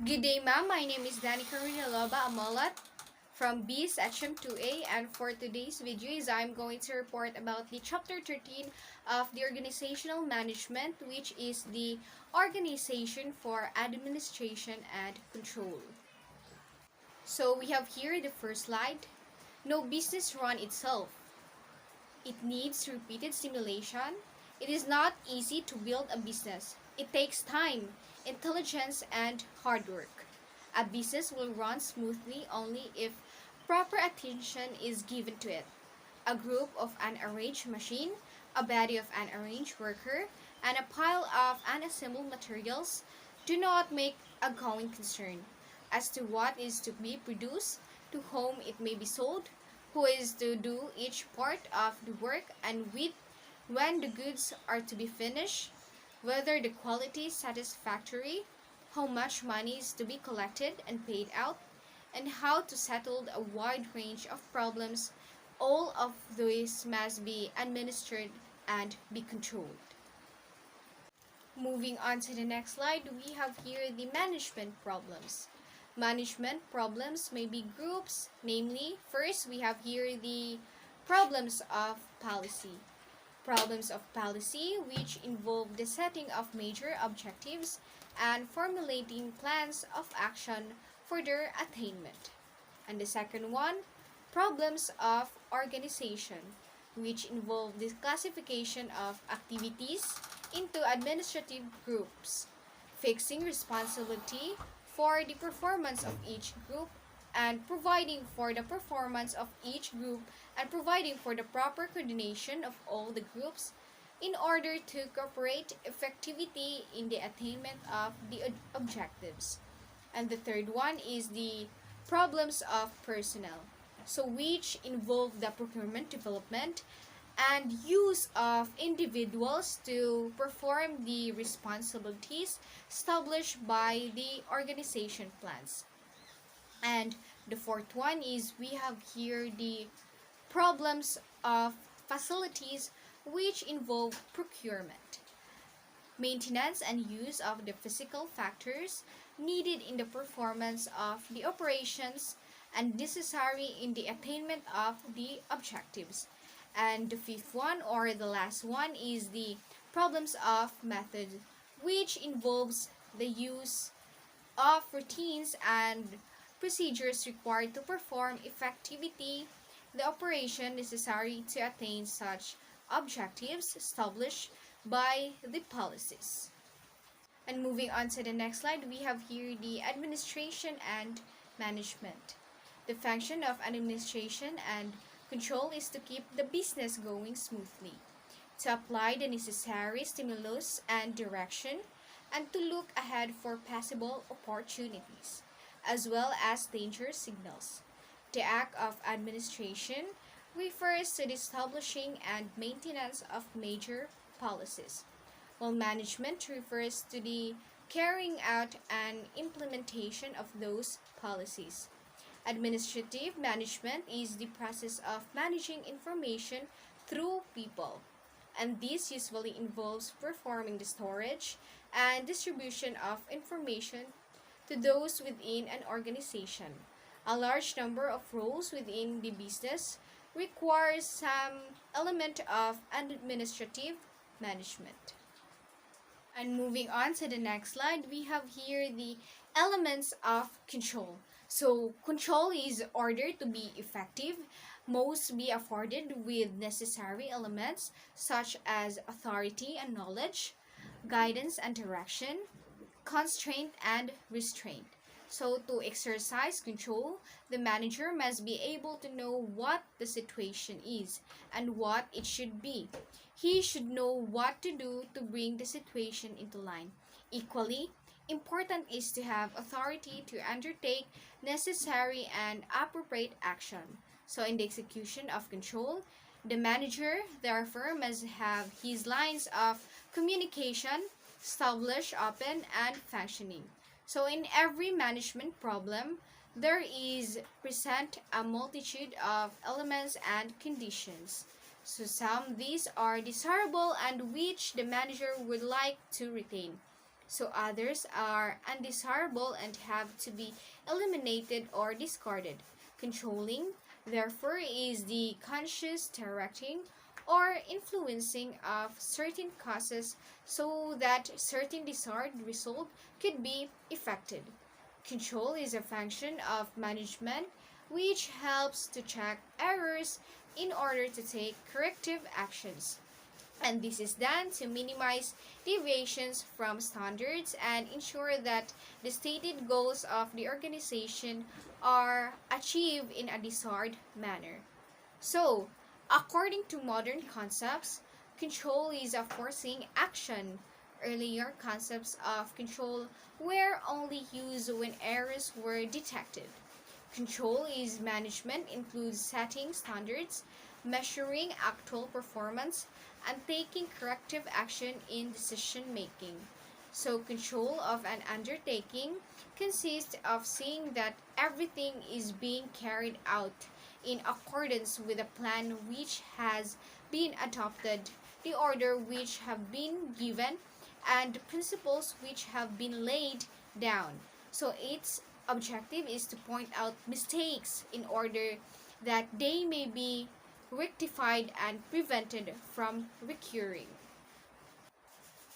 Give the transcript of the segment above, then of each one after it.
Good day, ma'am. My name is Danica Amolat from Bshm 2A, and for today's video is I'm going to report about the chapter 13 of the organizational management, which is the organization for administration and control. So we have here the first slide. No business run itself. It needs repeated stimulation. It is not easy to build a business. It takes time, intelligence, and hard work. A business will run smoothly only if proper attention is given to it. A group of unarranged machine, a body of unarranged worker, and a pile of unassembled materials do not make a going concern as to what is to be produced, to whom it may be sold, who is to do each part of the work, and with when the goods are to be finished, whether the quality is satisfactory, how much money is to be collected and paid out, and how to settle a wide range of problems. All of these must be administered and be controlled. Moving on to the next slide, we have here the management problems. Management problems may be groups, namely, first we have here the problems of policy. Problems of policy, which involve the setting of major objectives and formulating plans of action for their attainment. And the second one, problems of organization, which involve the classification of activities into administrative groups, fixing responsibility for the performance of each group, and providing for the performance of each group, and providing for the proper coordination of all the groups in order to cooperate effectively in the attainment of the objectives. And the third one is the problems of personnel, so which involve the procurement, development, and use of individuals to perform the responsibilities established by the organization plans. And the fourth one is we have here the problems of facilities, which involve procurement, maintenance, and use of the physical factors needed in the performance of the operations and necessary in the attainment of the objectives. And the fifth one, or the last one, is the problems of method, which involves the use of routines and procedures required to perform effectively the operation necessary to attain such objectives established by the policies. And moving on to the next slide, we have here the administration and management. The function of administration and control is to keep the business going smoothly, to apply the necessary stimulus and direction, and to look ahead for possible opportunities, as well as danger signals. The act of administration refers to the establishing and maintenance of major policies, while management refers to the carrying out and implementation of those policies. Administrative management is the process of managing information through people, and this usually involves performing the storage and distribution of information to those within an organization. A large number of roles within the business requires some element of administrative management. And moving on to the next slide, we have here the elements of control. So, control is ordered to be effective, must be afforded with necessary elements such as authority and knowledge, guidance and direction, constraint and restraint. So, to exercise control, the manager must be able to know what the situation is and what it should be. He should know what to do to bring the situation into line. Equally important is to have authority to undertake necessary and appropriate action. So, in the execution of control, the manager, therefore, must have his lines of communication established, open, and functioning. So, in every management problem, there is present a multitude of elements and conditions. So, some these are desirable and which the manager would like to retain. So others are undesirable and have to be eliminated or discarded. Controlling, therefore, is the conscious directing or influencing of certain causes so that certain desired result could be effected. Control is a function of management which helps to check errors in order to take corrective actions. And this is done to minimize deviations from standards and ensure that the stated goals of the organization are achieved in a desired manner. So, according to modern concepts, control is a forcing action. Earlier concepts of control were only used when errors were detected. Control is management includes setting standards, measuring actual performance, and taking corrective action in decision making. So, control of an undertaking consists of seeing that everything is being carried out in accordance with a plan which has been adopted, the order which have been given, and the principles which have been laid down. So its objective is to point out mistakes in order that they may be rectified and prevented from recurring.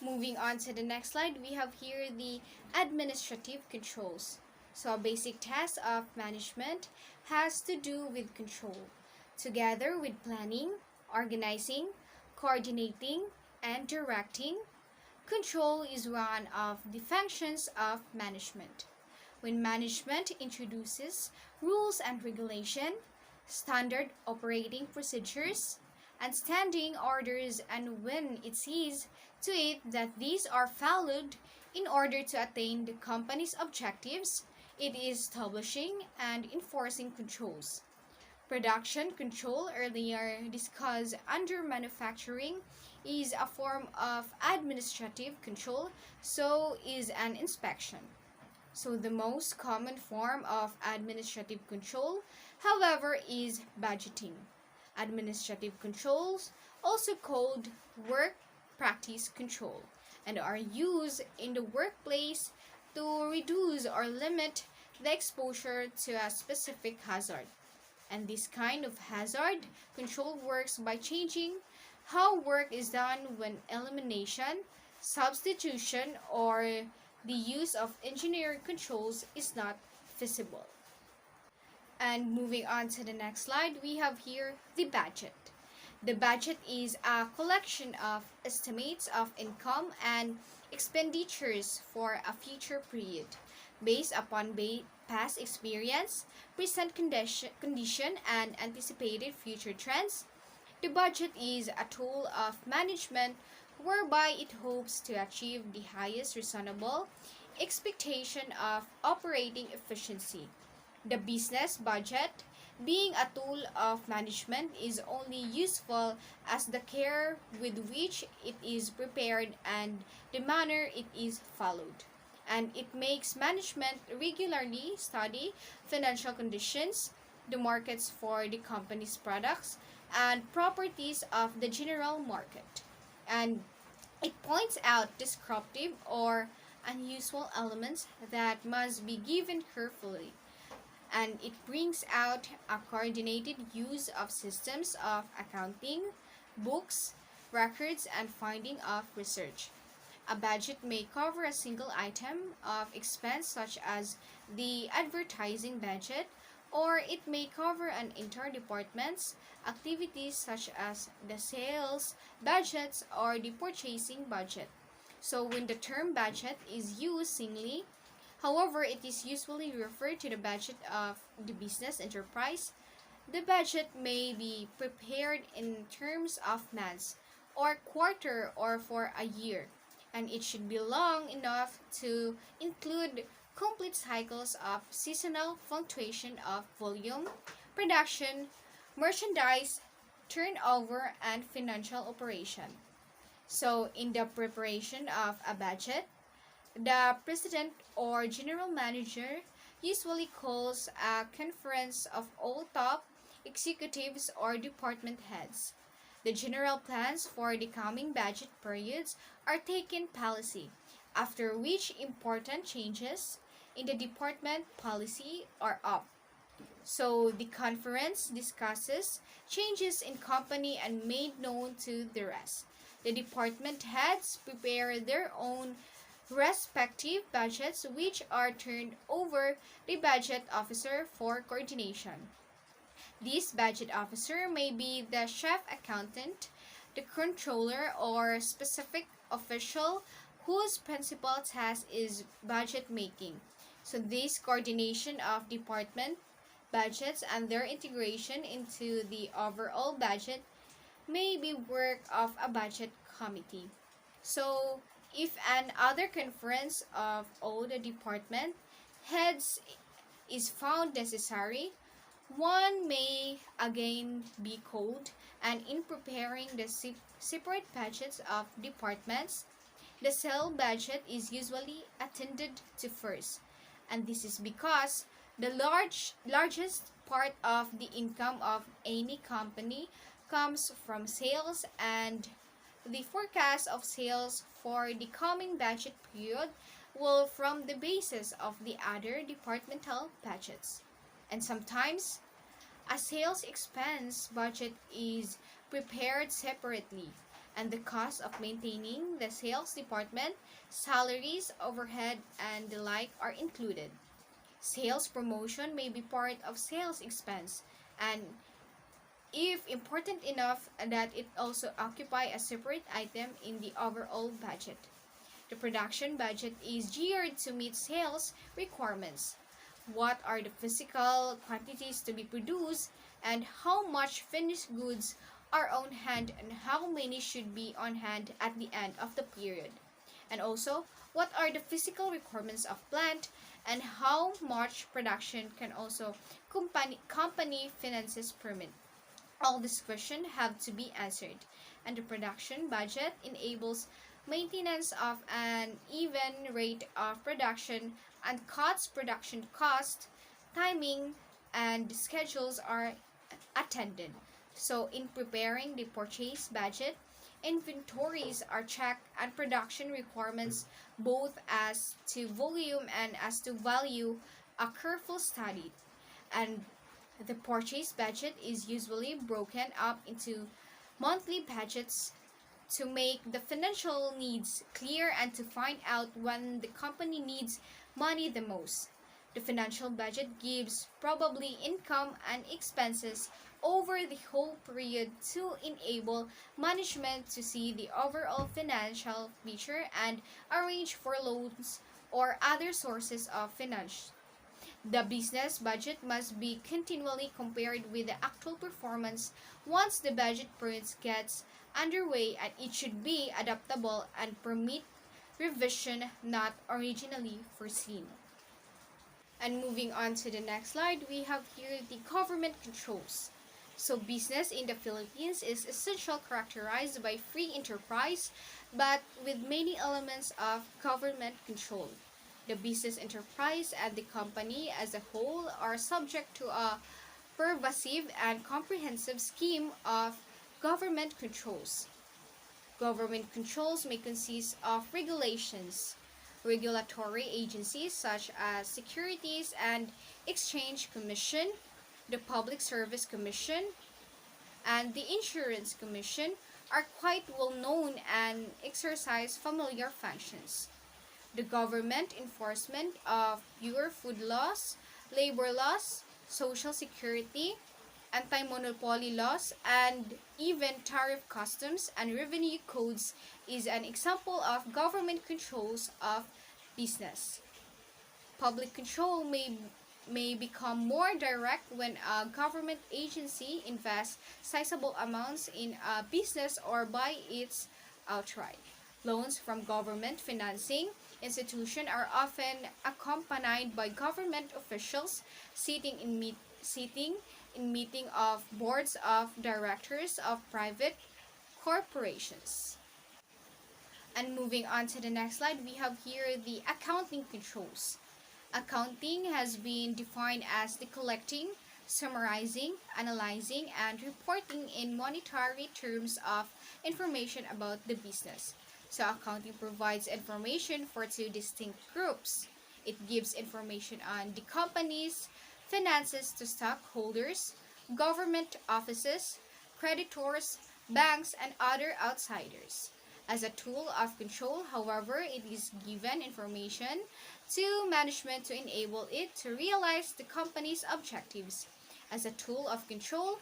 Moving on to the next slide, we have here the administrative controls. So, a basic task of management has to do with control, together with planning, organizing, coordinating, and directing. Control is one of the functions of management. When management introduces rules and regulation, standard operating procedures, and standing orders, and when it sees to it that these are followed in order to attain the company's objectives, it is establishing and enforcing controls. Production control, earlier discussed under manufacturing, is a form of administrative control, so is an inspection. So the most common form of administrative control, however, is budgeting. Administrative controls, also called work practice control, and are used in the workplace to reduce or limit the exposure to a specific hazard. And this kind of hazard control works by changing how work is done when elimination, substitution, or the use of engineering controls is not feasible. And moving on to the next slide, we have here the budget. The budget is a collection of estimates of income and expenditures for a future period based upon past experience, present condition, and anticipated future trends. The budget is a tool of management whereby it hopes to achieve the highest reasonable expectation of operating efficiency. The business budget, being a tool of management, is only useful as the care with which it is prepared and the manner it is followed. And it makes management regularly study financial conditions, the markets for the company's products, and properties of the general market. And it points out disruptive or unusual elements that must be given carefully, and it brings out a coordinated use of systems of accounting, books, records, and finding of research. A budget may cover a single item of expense such as the advertising budget, or it may cover an inter-department's activities such as the sales budgets or the purchasing budget. So when the term budget is used singly, however, it is usually referred to the budget of the business enterprise. The budget may be prepared in terms of months, or quarter, or for a year, and it should be long enough to include complete cycles of seasonal fluctuation of volume, production, merchandise, turnover, and financial operation. So, in the preparation of a budget, the president or general manager usually calls a conference of all top executives or department heads. The general plans for the coming budget periods are taken policy after which important changes in the department policy are up. So the conference discusses changes in company and made known to the rest. The department heads prepare their own respective budgets, which are turned over the budget officer for coordination. This budget officer may be the chief accountant, the controller, or specific official whose principal task is budget making. So this coordination of department budgets and their integration into the overall budget may be work of a budget committee. So if an other conference of all the department heads is found necessary, one may again be called, and in preparing the separate budgets of departments, the cell budget is usually attended to first. And this is because the largest part of the income of any company comes from sales, and the forecast of sales for the coming budget period will from the basis of the other departmental budgets. And sometimes a sales expense budget is prepared separately, and the cost of maintaining the sales department, salaries, overhead, and the like are included. Sales promotion may be part of sales expense, and if important enough that it also occupy a separate item in the overall budget. The production budget is geared to meet sales requirements. What are the physical quantities to be produced, and how much finished goods are on hand, and how many should be on hand at the end of the period. And also, what are the physical requirements of plant, and how much production can also company finances permit. All these questions have to be answered, and the production budget enables maintenance of an even rate of production and cuts production cost, timing, and schedules are attended. So, in preparing the purchase budget, inventories are checked and production requirements, both as to volume and as to value, are carefully studied. And the purchase budget is usually broken up into monthly budgets to make the financial needs clear and to find out when the company needs money the most. The financial budget gives probably income and expenses over the whole period to enable management to see the overall financial picture and arrange for loans or other sources of finance. The business budget must be continually compared with the actual performance once the budget period gets underway, and it should be adaptable and permit revision not originally foreseen. And moving on to the next slide, we have here the government controls. So business in the Philippines is essentially characterized by free enterprise, but with many elements of government control. The business enterprise and the company as a whole are subject to a pervasive and comprehensive scheme of government controls. Government controls may consist of regulations, regulatory agencies such as Securities and Exchange Commission, the Public Service Commission, and the Insurance Commission are quite well known and exercise familiar functions. The government enforcement of pure food laws, labor laws, social security, anti-monopoly laws, and even tariff customs and revenue codes is an example of government controls of business. Public control may become more direct when a government agency invests sizable amounts in a business or buy it outright. Loans from government financing institutions are often accompanied by government officials sitting in meeting of boards of directors of private corporations. And moving on to the next slide, we have here the accounting controls. Accounting has been defined as the collecting, summarizing, analyzing, and reporting in monetary terms of information about the business. So accounting provides information for two distinct groups. It gives information on the company's finances to stockholders, government offices, creditors, banks, and other outsiders. As a tool of control, however, it is given information to management to enable it to realize the company's objectives. As a tool of control,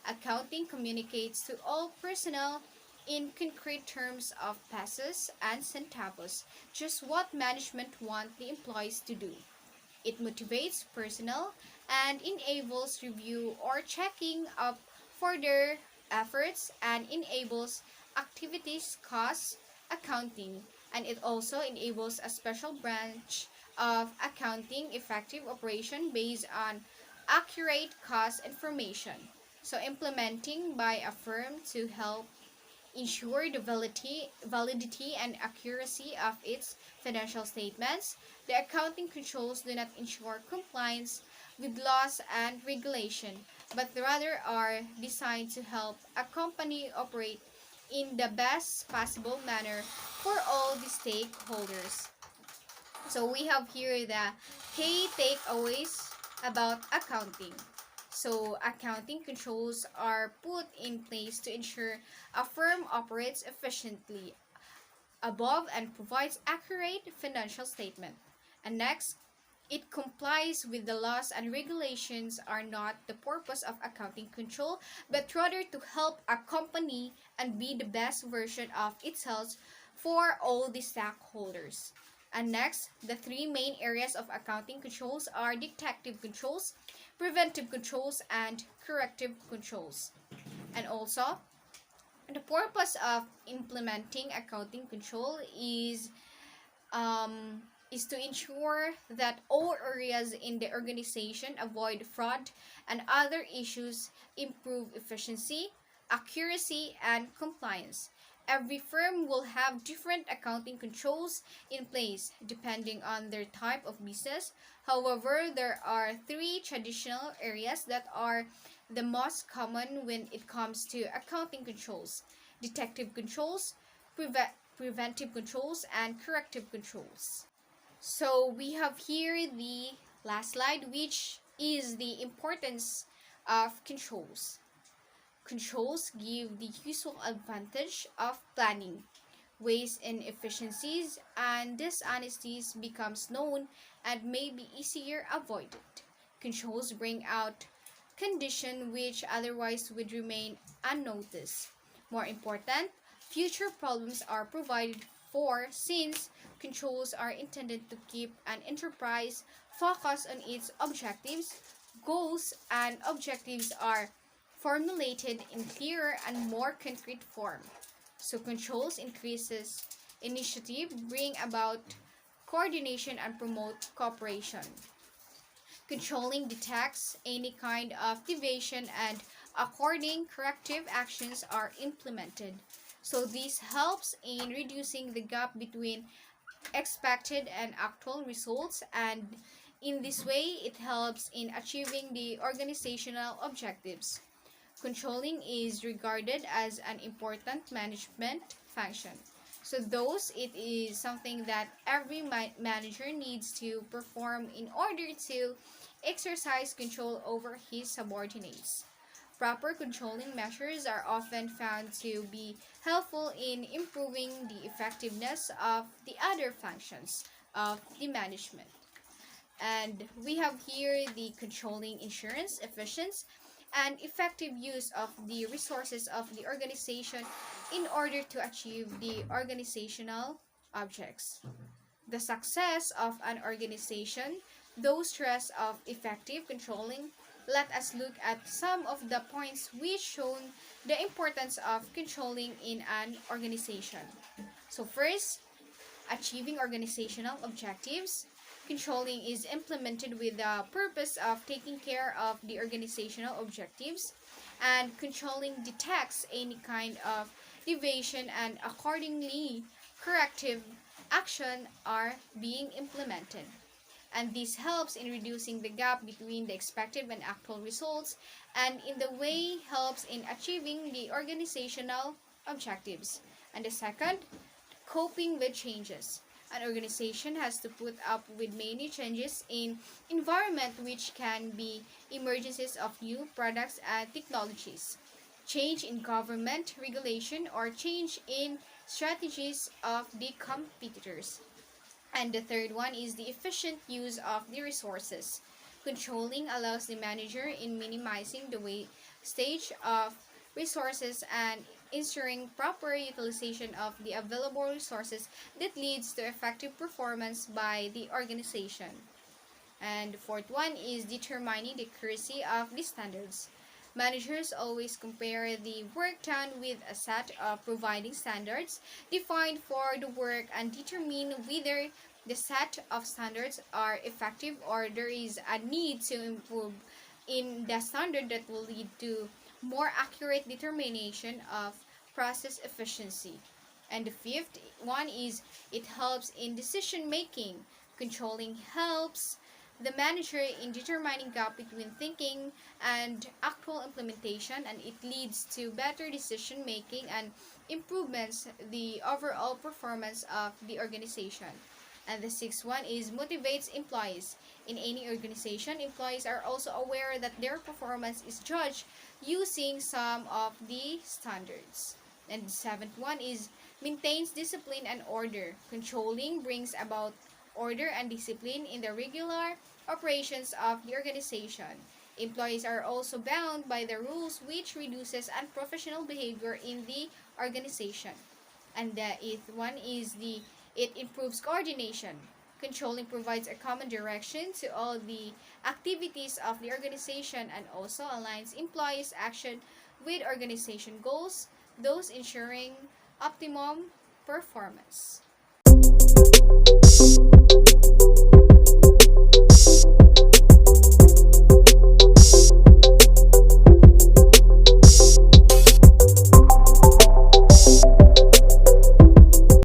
accounting communicates to all personnel in concrete terms of pesos and centavos, just what management want the employees to do. It motivates personnel and enables review or checking up for their efforts and enables activities cost accounting, and it also enables a special branch of accounting effective operation based on accurate cost information. So implementing by a firm to help ensure the validity and accuracy of its financial statements. The accounting controls do not ensure compliance with laws and regulation, but rather are designed to help a company operate in the best possible manner for all the stakeholders. So we have here the key takeaways about accounting. So accounting controls are put in place to ensure a firm operates efficiently above and provides accurate financial statement. And next, it complies with the laws and regulations are not the purpose of accounting control, but rather to help a company and be the best version of itself for all the stockholders. And next, the three main areas of accounting controls are detective controls, preventive controls, and corrective controls. And also, the purpose of implementing accounting control is to ensure that all areas in the organization avoid fraud and other issues, improve efficiency, accuracy, and compliance. Every firm will have different accounting controls in place depending on their type of business. However, there are three traditional areas that are the most common when it comes to accounting controls: detective controls, preventive controls, and corrective controls. So we have here the last slide, which is the importance of controls. Controls give the useful advantage of planning, waste inefficiencies, and dishonesties becomes known and may be easier avoided. Controls bring out condition which otherwise would remain unnoticed. More important, future problems are provided for since controls are intended to keep an enterprise focused on its objectives. Goals and objectives are formulated in clearer and more concrete form. So controls increases initiative, bring about coordination, and promote cooperation. Controlling detects any kind of deviation and according corrective actions are implemented. So this helps in reducing the gap between expected and actual results, and in this way it helps in achieving the organizational objectives. Controlling is regarded as an important management function. So those it is something that every manager needs to perform in order to exercise control over his subordinates. Proper controlling measures are often found to be helpful in improving the effectiveness of the other functions of the management. And we have here the controlling insurance efficiency and effective use of the resources of the organization in order to achieve the organizational objects. The success of an organization, those stress of effective controlling, let us look at some of the points which show the importance of controlling in an organization. So first, achieving organizational objectives. Controlling is implemented with the purpose of taking care of the organizational objectives, and controlling detects any kind of deviation and accordingly corrective action are being implemented. And this helps in reducing the gap between the expected and actual results, and in the way helps in achieving the organizational objectives. And the second, coping with changes. An organization has to put up with many changes in environment, which can be emergencies of new products and technologies, change in government regulation, or change in strategies of the competitors. And the third one is the efficient use of the resources. Controlling allows the manager in minimizing the wastage of resources and ensuring proper utilization of the available resources that leads to effective performance by the organization. And the fourth one is determining the accuracy of the standards. Managers always compare the work done with a set of providing standards defined for the work and determine whether the set of standards are effective or there is a need to improve in the standard that will lead to more accurate determination of process efficiency. And the fifth one is it helps in decision making. Controlling helps the manager in determining gap between thinking and actual implementation, and it leads to better decision making and improvements the overall performance of the organization. And the sixth one is motivates employees. In any organization, employees are also aware that their performance is judged using some of the standards. And the seventh one is maintains discipline and order. Controlling brings about order and discipline in the regular operations of the organization. Employees are also bound by the rules, which reduces unprofessional behavior in the organization. And the eighth one is the it improves coordination. Controlling provides a common direction to all the activities of the organization and also aligns employees' action with organization goals, thus ensuring optimum performance.